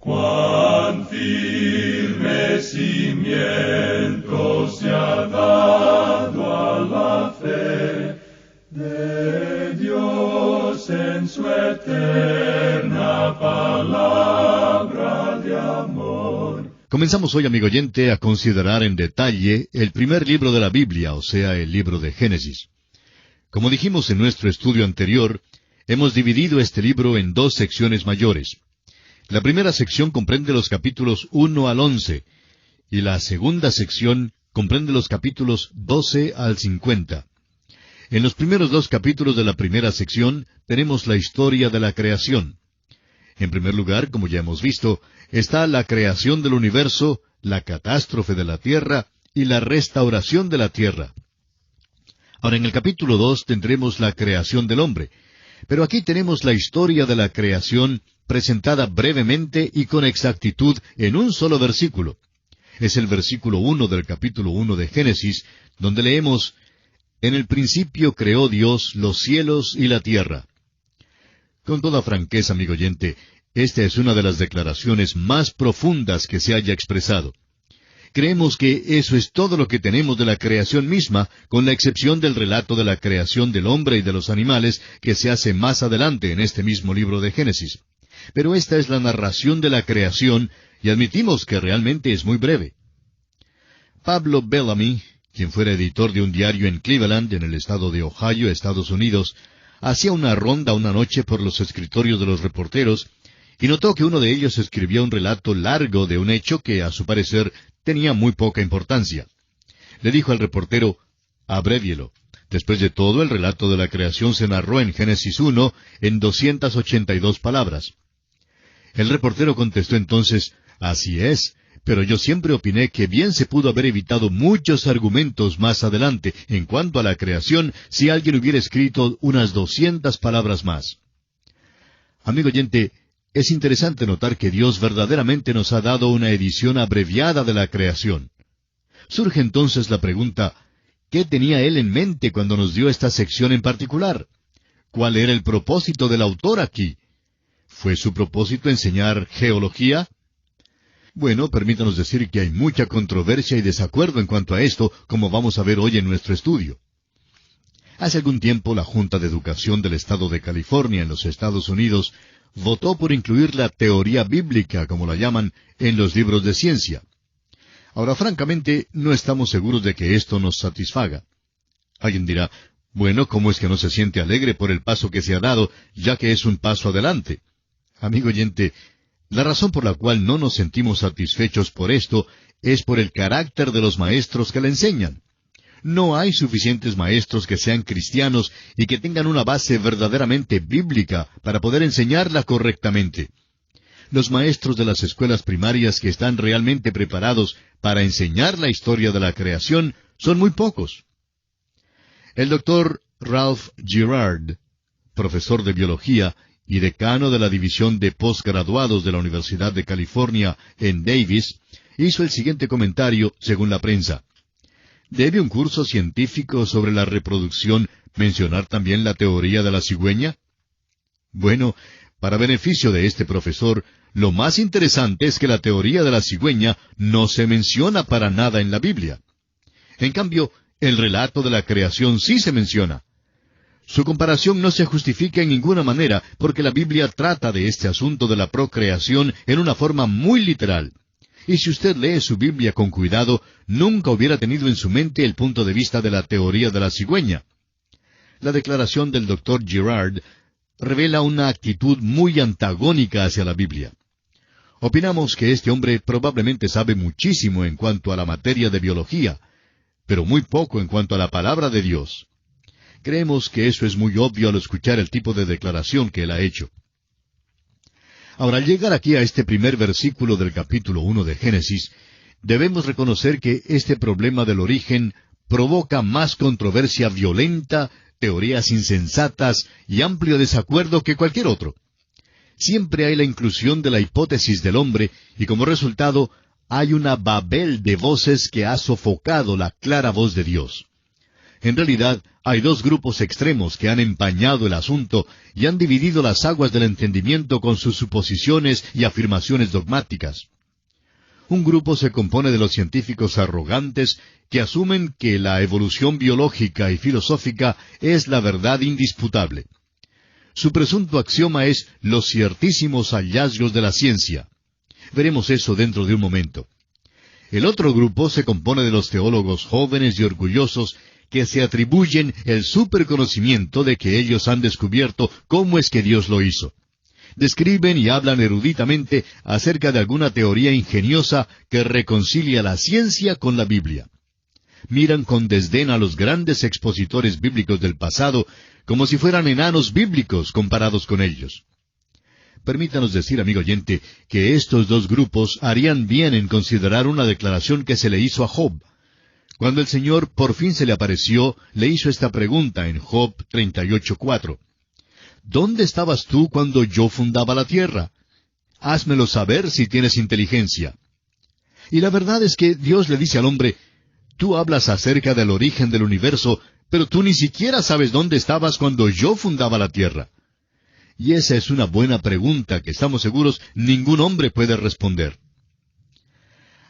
Cuán firme cimiento se ha dado a la fe de Dios en su eterna palabra de amor. Comenzamos hoy, amigo oyente, a considerar en detalle el primer libro de la Biblia, o sea, el libro de Génesis. Como dijimos en nuestro estudio anterior, hemos dividido este libro en dos secciones mayores. La primera sección comprende los capítulos 1 al 11, y la segunda sección comprende los capítulos 12 al 50. En los primeros dos capítulos de la primera sección tenemos la historia de la creación. En primer lugar, como ya hemos visto, está la creación del universo, la catástrofe de la tierra y la restauración de la tierra. Ahora, en el capítulo 2 tendremos la creación del hombre, pero aquí tenemos la historia de la creación presentada brevemente y con exactitud en un solo versículo. Es el versículo 1 del capítulo 1 de Génesis, donde leemos: «En el principio creó Dios los cielos y la tierra». Con toda franqueza, amigo oyente, esta es una de las declaraciones más profundas que se haya expresado. Creemos que eso es todo lo que tenemos de la creación misma, con la excepción del relato de la creación del hombre y de los animales, que se hace más adelante en este mismo libro de Génesis. Pero esta es la narración de la creación, y admitimos que realmente es muy breve. Pablo Bellamy, quien fuera editor de un diario en Cleveland, en el estado de Ohio, Estados Unidos, hacía una ronda una noche por los escritorios de los reporteros, y notó que uno de ellos escribía un relato largo de un hecho que, a su parecer, tenía muy poca importancia. Le dijo al reportero: «Abrévielo. Después de todo, el relato de la creación se narró en Génesis 1 en 282 palabras. El reportero contestó entonces: «Así es, pero yo siempre opiné que bien se pudo haber evitado muchos argumentos más adelante en cuanto a la creación si alguien hubiera escrito unas 200 palabras más». Amigo oyente, es interesante notar que Dios verdaderamente nos ha dado una edición abreviada de la creación. Surge entonces la pregunta: ¿qué tenía Él en mente cuando nos dio esta sección en particular? ¿Cuál era el propósito del autor aquí? ¿Fue su propósito enseñar geología? Bueno, permítanos decir que hay mucha controversia y desacuerdo en cuanto a esto, como vamos a ver hoy en nuestro estudio. Hace algún tiempo la Junta de Educación del Estado de California en los Estados Unidos votó por incluir la teoría bíblica, como la llaman, en los libros de ciencia. Ahora, francamente, no estamos seguros de que esto nos satisfaga. Alguien dirá: «Bueno, ¿cómo es que no se siente alegre por el paso que se ha dado, ya que es un paso adelante?» Amigo oyente, la razón por la cual no nos sentimos satisfechos por esto es por el carácter de los maestros que la enseñan. No hay suficientes maestros que sean cristianos y que tengan una base verdaderamente bíblica para poder enseñarla correctamente. Los maestros de las escuelas primarias que están realmente preparados para enseñar la historia de la creación son muy pocos. El doctor Ralph Girard, profesor de biología y decano de la división de postgraduados de la Universidad de California en Davis, hizo el siguiente comentario según la prensa: ¿debe un curso científico sobre la reproducción mencionar también la teoría de la cigüeña? Bueno, para beneficio de este profesor, lo más interesante es que la teoría de la cigüeña no se menciona para nada en la Biblia. En cambio, el relato de la creación sí se menciona. Su comparación no se justifica en ninguna manera, porque la Biblia trata de este asunto de la procreación en una forma muy literal. Y si usted lee su Biblia con cuidado, nunca hubiera tenido en su mente el punto de vista de la teoría de la cigüeña. La declaración del Dr. Girard revela una actitud muy antagónica hacia la Biblia. Opinamos que este hombre probablemente sabe muchísimo en cuanto a la materia de biología, pero muy poco en cuanto a la palabra de Dios. Creemos que eso es muy obvio al escuchar el tipo de declaración que él ha hecho. Ahora, al llegar aquí a este primer versículo del capítulo 1 de Génesis, debemos reconocer que este problema del origen provoca más controversia violenta, teorías insensatas y amplio desacuerdo que cualquier otro. Siempre hay la inclusión de la hipótesis del hombre, y como resultado hay una babel de voces que ha sofocado la clara voz de Dios. En realidad, hay dos grupos extremos que han empañado el asunto y han dividido las aguas del entendimiento con sus suposiciones y afirmaciones dogmáticas. Un grupo se compone de los científicos arrogantes que asumen que la evolución biológica y filosófica es la verdad indisputable. Su presunto axioma es los ciertísimos hallazgos de la ciencia. Veremos eso dentro de un momento. El otro grupo se compone de los teólogos jóvenes y orgullosos que se atribuyen el superconocimiento de que ellos han descubierto cómo es que Dios lo hizo. Describen y hablan eruditamente acerca de alguna teoría ingeniosa que reconcilia la ciencia con la Biblia. Miran con desdén a los grandes expositores bíblicos del pasado como si fueran enanos bíblicos comparados con ellos. Permítanos decir, amigo oyente, que estos dos grupos harían bien en considerar una declaración que se le hizo a Job. Cuando el Señor por fin se le apareció, le hizo esta pregunta en Job 38:4. ¿Dónde estabas tú cuando yo fundaba la tierra? Házmelo saber si tienes inteligencia. Y la verdad es que Dios le dice al hombre, tú hablas acerca del origen del universo, pero tú ni siquiera sabes dónde estabas cuando yo fundaba la tierra. Y esa es una buena pregunta que estamos seguros ningún hombre puede responder.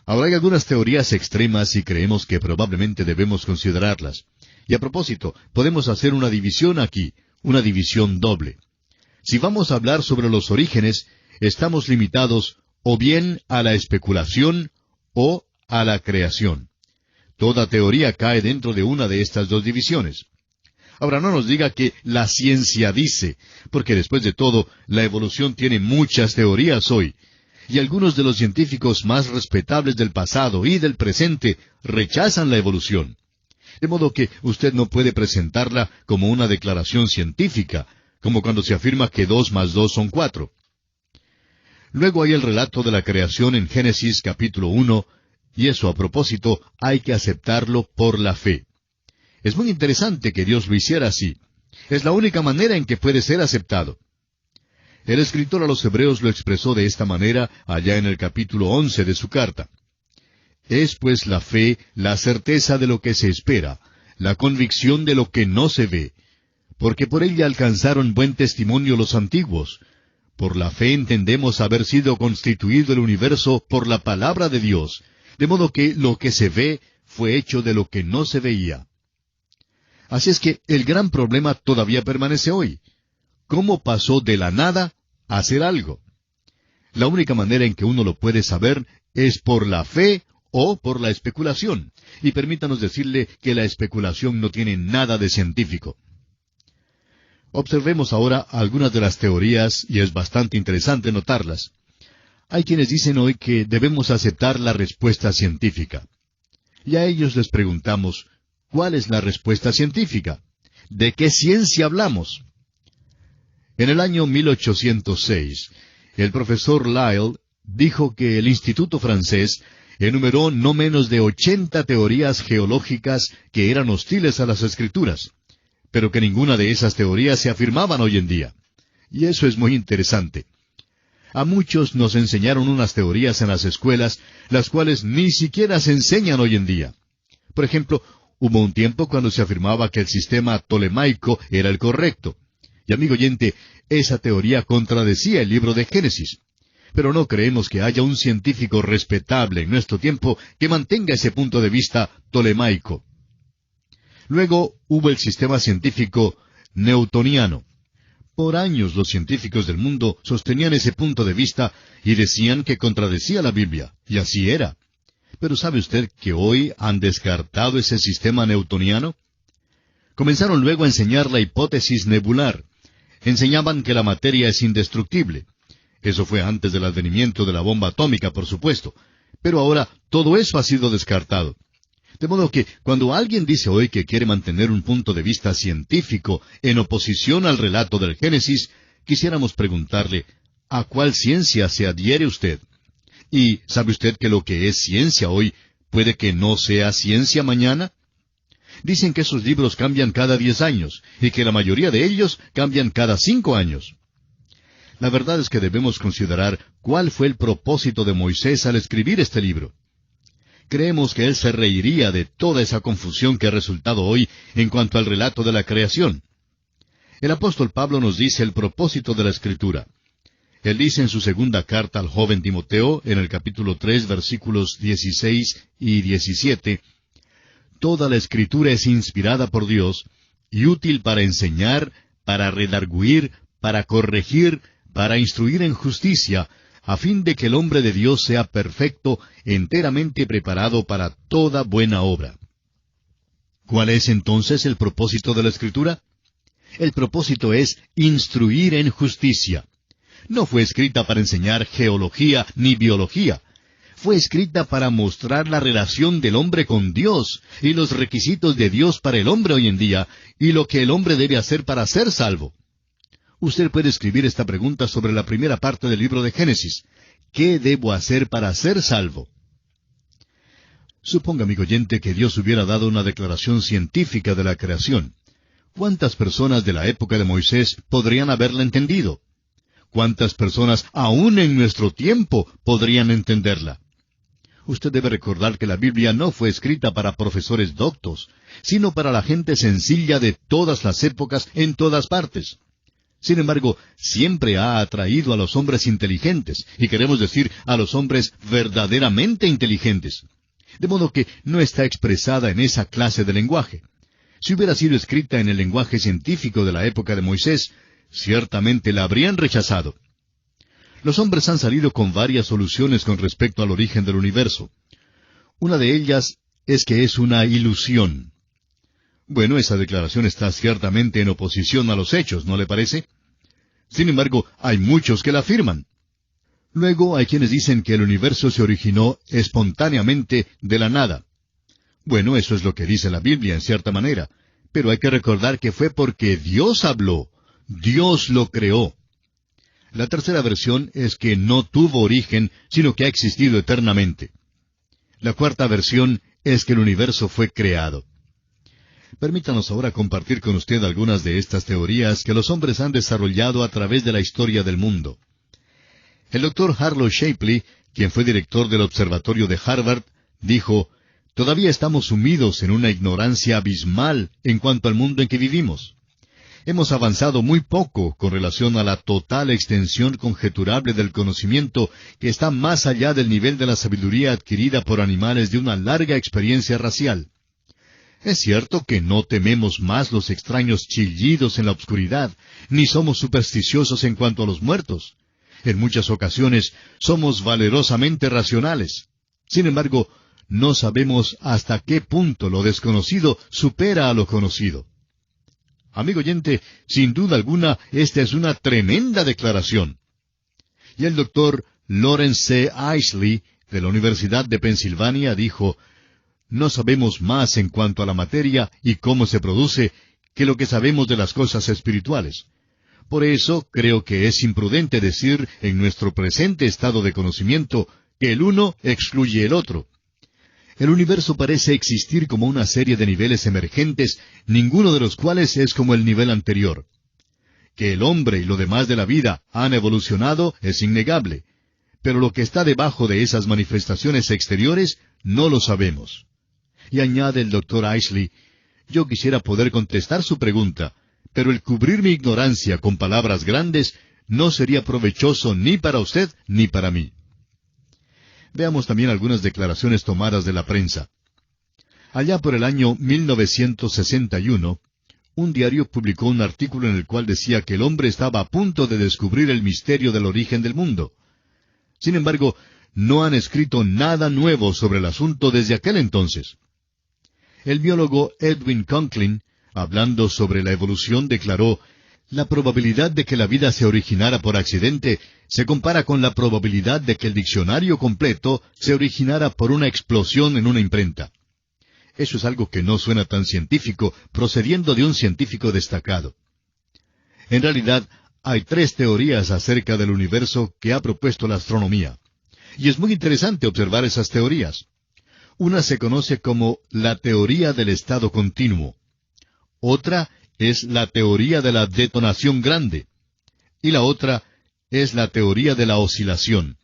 Ahora hay algunas teorías extremas y creemos que probablemente debemos considerarlas. Y a propósito, podemos hacer una división aquí, una división doble. Si vamos a hablar sobre los orígenes, estamos limitados o bien a la especulación o a la creación. Toda teoría cae dentro de una de estas dos divisiones. Ahora no nos diga que la ciencia dice, porque después de todo, la evolución tiene muchas teorías hoy. Y algunos de los científicos más respetables del pasado y del presente rechazan la evolución. De modo que usted no puede presentarla como una declaración científica, como cuando se afirma que 2 más 2 son 4. Luego hay el relato de la creación en Génesis capítulo 1, y eso a propósito hay que aceptarlo por la fe. Es muy interesante que Dios lo hiciera así. Es la única manera en que puede ser aceptado. El escritor a los Hebreos lo expresó de esta manera allá en el capítulo 11 de su carta. Es pues la fe la certeza de lo que se espera, la convicción de lo que no se ve, porque por ella alcanzaron buen testimonio los antiguos. Por la fe entendemos haber sido constituido el universo por la palabra de Dios, de modo que lo que se ve fue hecho de lo que no se veía. Así es que el gran problema todavía permanece hoy. ¿Cómo pasó de la nada a hacer algo? La única manera en que uno lo puede saber es por la fe o por la especulación. Y permítanos decirle que la especulación no tiene nada de científico. Observemos ahora algunas de las teorías, y es bastante interesante notarlas. Hay quienes dicen hoy que debemos aceptar la respuesta científica. Y a ellos les preguntamos, ¿cuál es la respuesta científica? ¿De qué ciencia hablamos? En el año 1806, el profesor Lyell dijo que el Instituto francés enumeró no menos de 80 teorías geológicas que eran hostiles a las Escrituras, pero que ninguna de esas teorías se afirmaban hoy en día. Y eso es muy interesante. A muchos nos enseñaron unas teorías en las escuelas, las cuales ni siquiera se enseñan hoy en día. Por ejemplo, hubo un tiempo cuando se afirmaba que el sistema tolemaico era el correcto. Y amigo oyente, esa teoría contradecía el libro de Génesis. Pero no creemos que haya un científico respetable en nuestro tiempo que mantenga ese punto de vista tolemaico. Luego hubo el sistema científico newtoniano. Por años los científicos del mundo sostenían ese punto de vista y decían que contradecía la Biblia, y así era. Pero ¿sabe usted que hoy han descartado ese sistema newtoniano? Comenzaron luego a enseñar la hipótesis nebular. Enseñaban que la materia es indestructible. Eso fue antes del advenimiento de la bomba atómica, por supuesto. Pero ahora todo eso ha sido descartado. De modo que cuando alguien dice hoy que quiere mantener un punto de vista científico en oposición al relato del Génesis, quisiéramos preguntarle, ¿a cuál ciencia se adhiere usted? ¿Y sabe usted que lo que es ciencia hoy puede que no sea ciencia mañana? Dicen que esos libros cambian cada 10 años, y que la mayoría de ellos cambian cada 5 años. La verdad es que debemos considerar cuál fue el propósito de Moisés al escribir este libro. creemos que Él se reiría de toda esa confusión que ha resultado hoy en cuanto al relato de la creación. El apóstol Pablo nos dice el propósito de la Escritura. Él dice en su segunda carta al joven Timoteo, en el capítulo 3, versículos 16 y 17, «Toda la Escritura es inspirada por Dios y útil para enseñar, para redarguir, para corregir, para instruir en justicia, a fin de que el hombre de Dios sea perfecto, enteramente preparado para toda buena obra». ¿Cuál es entonces el propósito de la Escritura? El propósito es instruir en justicia. No fue escrita para enseñar geología ni biología. Fue escrita para mostrar la relación del hombre con Dios y los requisitos de Dios para el hombre hoy en día y lo que el hombre debe hacer para ser salvo. Usted puede escribir esta pregunta sobre la primera parte del libro de Génesis. ¿Qué debo hacer para ser salvo? Suponga, amigo oyente, que Dios hubiera dado una declaración científica de la creación. ¿Cuántas personas de la época de Moisés podrían haberla entendido? ¿Cuántas personas aún en nuestro tiempo podrían entenderla? Usted debe recordar que la Biblia no fue escrita para profesores doctos, sino para la gente sencilla de todas las épocas en todas partes. Sin embargo, siempre ha atraído a los hombres inteligentes, y queremos decir a los hombres verdaderamente inteligentes. De modo que no está expresada en esa clase de lenguaje. Si hubiera sido escrita en el lenguaje científico de la época de Moisés, ciertamente la habrían rechazado. Los hombres han salido con varias soluciones con respecto al origen del universo. Una de ellas es que es una ilusión. Bueno, esa declaración está ciertamente en oposición a los hechos, ¿no le parece? Sin embargo, hay muchos que la afirman. Luego hay quienes dicen que el universo se originó espontáneamente de la nada. Bueno, eso es lo que dice la Biblia en cierta manera, pero hay que recordar que fue porque Dios habló, Dios lo creó. La tercera versión es que no tuvo origen, sino que ha existido eternamente. La cuarta versión es que el universo fue creado. Permítanos ahora compartir con usted algunas de estas teorías que los hombres han desarrollado a través de la historia del mundo. El doctor Harlow Shapley, quien fue director del Observatorio de Harvard, dijo, «Todavía estamos sumidos en una ignorancia abismal en cuanto al mundo en que vivimos. Hemos avanzado muy poco con relación a la total extensión conjeturable del conocimiento que está más allá del nivel de la sabiduría adquirida por animales de una larga experiencia racial. Es cierto que no tememos más los extraños chillidos en la obscuridad, ni somos supersticiosos en cuanto a los muertos. En muchas ocasiones somos valerosamente racionales. Sin embargo, no sabemos hasta qué punto lo desconocido supera a lo conocido». Amigo oyente, sin duda alguna, esta es una tremenda declaración. Y el doctor Lawrence C. Eiseley, de la Universidad de Pensilvania, dijo, «No sabemos más en cuanto a la materia y cómo se produce que lo que sabemos de las cosas espirituales. Por eso creo que es imprudente decir en nuestro presente estado de conocimiento que el uno excluye el otro. El universo parece existir como una serie de niveles emergentes, ninguno de los cuales es como el nivel anterior. Que el hombre y lo demás de la vida han evolucionado es innegable, pero lo que está debajo de esas manifestaciones exteriores no lo sabemos». Y añade el doctor Eiseley, «Yo quisiera poder contestar su pregunta, pero el cubrir mi ignorancia con palabras grandes no sería provechoso ni para usted ni para mí». Veamos también algunas declaraciones tomadas de la prensa. Allá por el año 1961, un diario publicó un artículo en el cual decía que el hombre estaba a punto de descubrir el misterio del origen del mundo. Sin embargo, no han escrito nada nuevo sobre el asunto desde aquel entonces. El biólogo Edwin Conklin, hablando sobre la evolución, declaró, «La probabilidad de que la vida se originara por accidente se compara con la probabilidad de que el diccionario completo se originara por una explosión en una imprenta». Eso es algo que no suena tan científico, procediendo de un científico destacado. En realidad, hay 3 teorías acerca del universo que ha propuesto la astronomía. Y es muy interesante observar esas teorías. Una se conoce como la teoría del estado continuo. Otra es la teoría de la detonación grande. Y la otra es la teoría de la oscilación.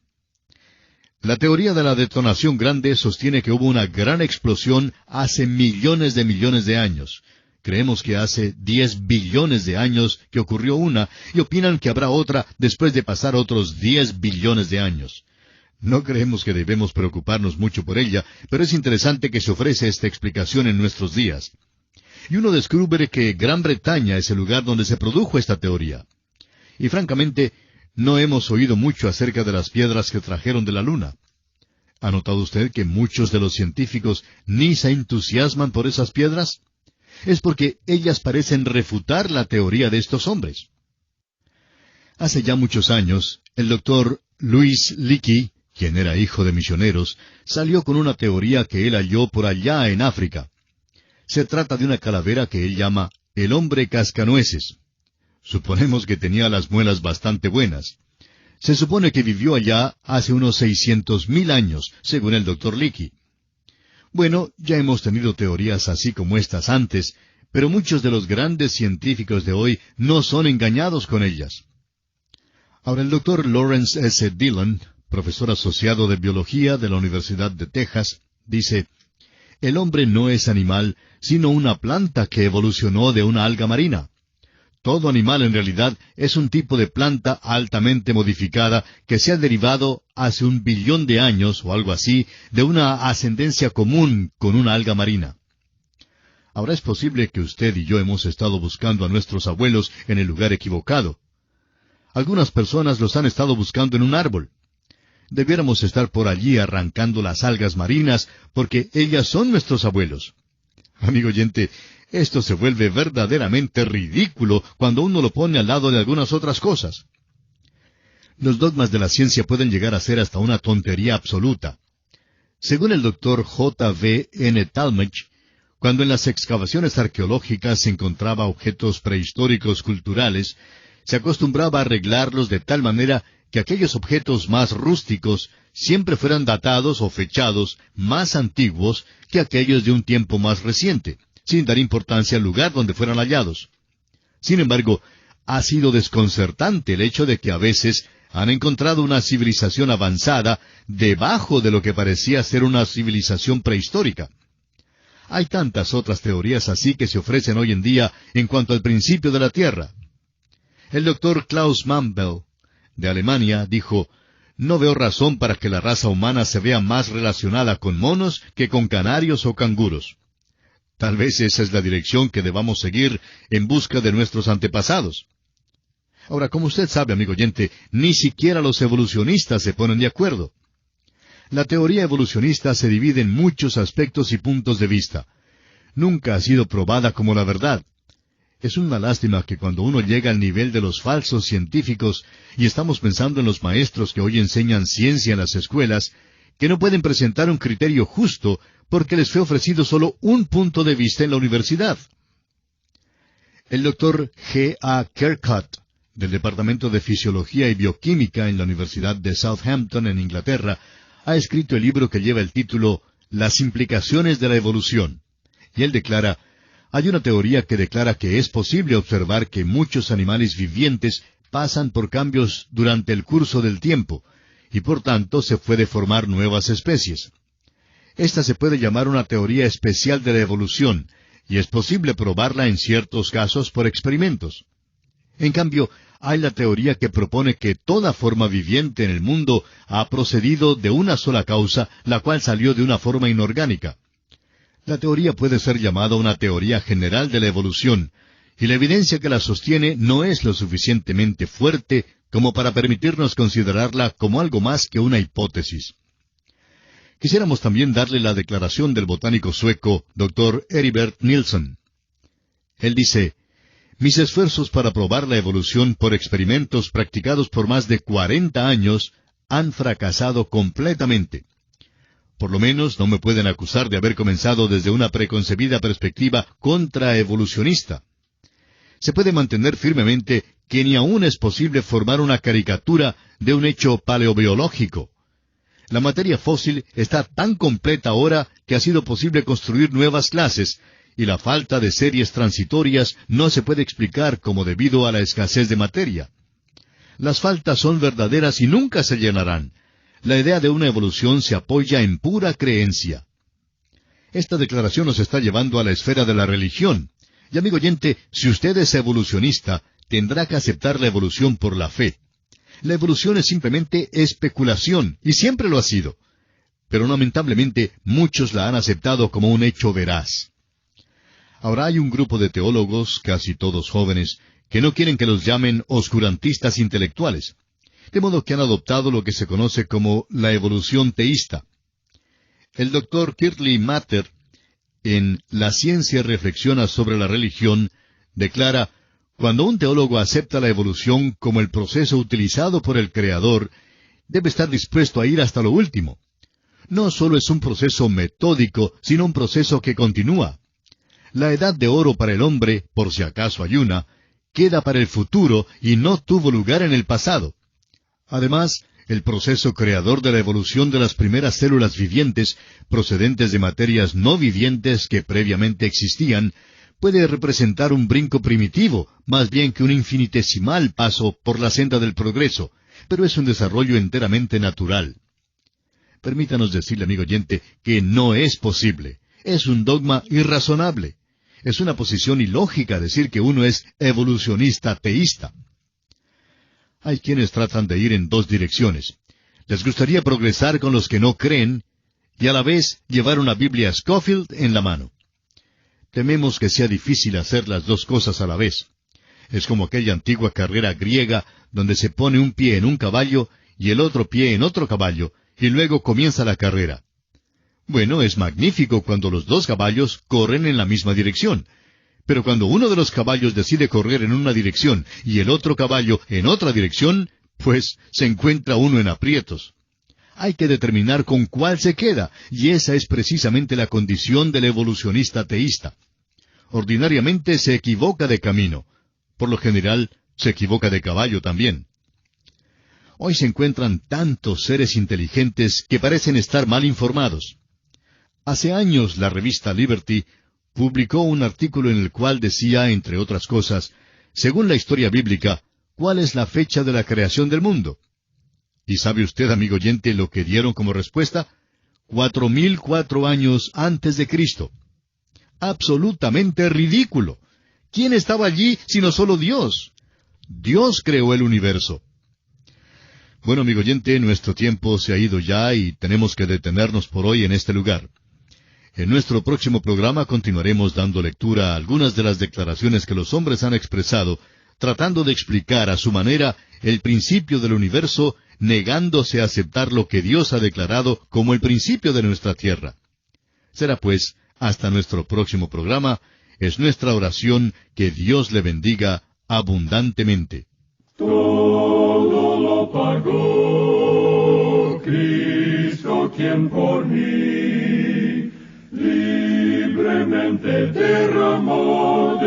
La teoría de la detonación grande sostiene que hubo una gran explosión hace millones de años. Creemos que hace 10 billones de años que ocurrió una, y opinan que habrá otra después de pasar otros 10 billones de años. No creemos que debemos preocuparnos mucho por ella, pero es interesante que se ofrece esta explicación en nuestros días. Y uno descubre que Gran Bretaña es el lugar donde se produjo esta teoría. Y francamente, no hemos oído mucho acerca de las piedras que trajeron de la Luna. ¿Ha notado usted que muchos de los científicos ni se entusiasman por esas piedras? Es porque ellas parecen refutar la teoría de estos hombres. Hace ya muchos años, el doctor Louis Leakey, quien era hijo de misioneros, salió con una teoría que él halló por allá en África. Se trata de una calavera que él llama el hombre cascanueces. Suponemos que tenía las muelas bastante buenas. Se supone que vivió allá hace unos 600,000 años, según el doctor Leakey. Bueno, ya hemos tenido teorías así como estas antes, pero muchos de los grandes científicos de hoy no son engañados con ellas. Ahora el doctor Lawrence S. Dillon, profesor asociado de biología de la Universidad de Texas, dice, el hombre no es animal, sino una planta que evolucionó de una alga marina. Todo animal en realidad es un tipo de planta altamente modificada que se ha derivado hace 1 billón de años o algo así de una ascendencia común con una alga marina. Ahora es posible que usted y yo hemos estado buscando a nuestros abuelos en el lugar equivocado. Algunas personas los han estado buscando en un árbol. Debiéramos estar por allí arrancando las algas marinas porque ellas son nuestros abuelos. Amigo oyente, esto se vuelve verdaderamente ridículo cuando uno lo pone al lado de algunas otras cosas. Los dogmas de la ciencia pueden llegar a ser hasta una tontería absoluta. Según el doctor J. V. N. Talmage, cuando en las excavaciones arqueológicas se encontraba objetos prehistóricos culturales, se acostumbraba a arreglarlos de tal manera que aquellos objetos más rústicos siempre fueran datados o fechados más antiguos que aquellos de un tiempo más reciente, sin dar importancia al lugar donde fueran hallados. Sin embargo, ha sido desconcertante el hecho de que a veces han encontrado una civilización avanzada debajo de lo que parecía ser una civilización prehistórica. Hay tantas otras teorías así que se ofrecen hoy en día en cuanto al principio de la Tierra. El doctor Klaus Mantel, de Alemania, dijo, no veo razón para que la raza humana se vea más relacionada con monos que con canarios o canguros. Tal vez esa es la dirección que debamos seguir en busca de nuestros antepasados. Ahora, como usted sabe, amigo oyente, ni siquiera los evolucionistas se ponen de acuerdo. La teoría evolucionista se divide en muchos aspectos y puntos de vista. Nunca ha sido probada como la verdad. Es una lástima que cuando uno llega al nivel de los falsos científicos, y estamos pensando en los maestros que hoy enseñan ciencia en las escuelas, que no pueden presentar un criterio justo porque les fue ofrecido solo un punto de vista en la universidad. El doctor G. A. Kercott, del Departamento de Fisiología y Bioquímica en la Universidad de Southampton, en Inglaterra, ha escrito el libro que lleva el título Las implicaciones de la evolución. Y él declara, hay una teoría que declara que es posible observar que muchos animales vivientes pasan por cambios durante el curso del tiempo, y por tanto se puede formar nuevas especies. Esta se puede llamar una teoría especial de la evolución, y es posible probarla en ciertos casos por experimentos. En cambio, hay la teoría que propone que toda forma viviente en el mundo ha procedido de una sola causa, la cual salió de una forma inorgánica. La teoría puede ser llamada una teoría general de la evolución, y la evidencia que la sostiene no es lo suficientemente fuerte como para permitirnos considerarla como algo más que una hipótesis. Quisiéramos también darle la declaración del botánico sueco, Dr. Heribert Nilsson. Él dice, mis esfuerzos para probar la evolución por experimentos practicados por más de 40 años han fracasado completamente. Por lo menos no me pueden acusar de haber comenzado desde una preconcebida perspectiva contraevolucionista. Se puede mantener firmemente que ni aún es posible formar una caricatura de un hecho paleobiológico. La materia fósil está tan completa ahora que ha sido posible construir nuevas clases, y la falta de series transitorias no se puede explicar como debido a la escasez de materia. Las faltas son verdaderas y nunca se llenarán. La idea de una evolución se apoya en pura creencia. Esta declaración nos está llevando a la esfera de la religión. Y amigo oyente, si usted es evolucionista, tendrá que aceptar la evolución por la fe. La evolución es simplemente especulación, y siempre lo ha sido. Pero lamentablemente muchos la han aceptado como un hecho veraz. Ahora hay un grupo de teólogos, casi todos jóvenes, que no quieren que los llamen oscurantistas intelectuales, de modo que han adoptado lo que se conoce como la evolución teísta. El doctor Kirtley Matter, en La ciencia reflexiona sobre la religión, declara: cuando un teólogo acepta la evolución como el proceso utilizado por el Creador, debe estar dispuesto a ir hasta lo último. No solo es un proceso metódico, sino un proceso que continúa. La edad de oro para el hombre, por si acaso hay una, queda para el futuro y no tuvo lugar en el pasado. Además, el proceso creador de la evolución de las primeras células vivientes, procedentes de materias no vivientes que previamente existían, puede representar un brinco primitivo, más bien que un infinitesimal paso por la senda del progreso, pero es un desarrollo enteramente natural. Permítanos decirle, amigo oyente, que no es posible. Es un dogma irrazonable. Es una posición ilógica decir que uno es evolucionista teísta. Hay quienes tratan de ir en dos direcciones. Les gustaría progresar con los que no creen y a la vez llevar una Biblia Scofield en la mano. Tememos que sea difícil hacer las dos cosas a la vez. Es como aquella antigua carrera griega donde se pone un pie en un caballo y el otro pie en otro caballo, y luego comienza la carrera. Bueno, es magnífico cuando los dos caballos corren en la misma dirección. Pero cuando uno de los caballos decide correr en una dirección y el otro caballo en otra dirección, pues se encuentra uno en aprietos. Hay que determinar con cuál se queda, y esa es precisamente la condición del evolucionista teísta. Ordinariamente se equivoca de camino. Por lo general, se equivoca de caballo también. Hoy se encuentran tantos seres inteligentes que parecen estar mal informados. Hace años la revista Liberty publicó un artículo en el cual decía, entre otras cosas, según la historia bíblica, ¿cuál es la fecha de la creación del mundo? ¿Y sabe usted, amigo oyente, lo que dieron como respuesta? 4004 años antes de Cristo. Absolutamente ridículo. ¿Quién estaba allí sino solo Dios? Dios creó el universo. Bueno, amigo oyente, nuestro tiempo se ha ido ya y tenemos que detenernos por hoy en este lugar. En nuestro próximo programa continuaremos dando lectura a algunas de las declaraciones que los hombres han expresado, tratando de explicar a su manera el principio del universo, negándose a aceptar lo que Dios ha declarado como el principio de nuestra tierra. Será pues, hasta nuestro próximo programa, es nuestra oración que Dios le bendiga abundantemente. Todo lo pagó Cristo, quien por mí libremente derramó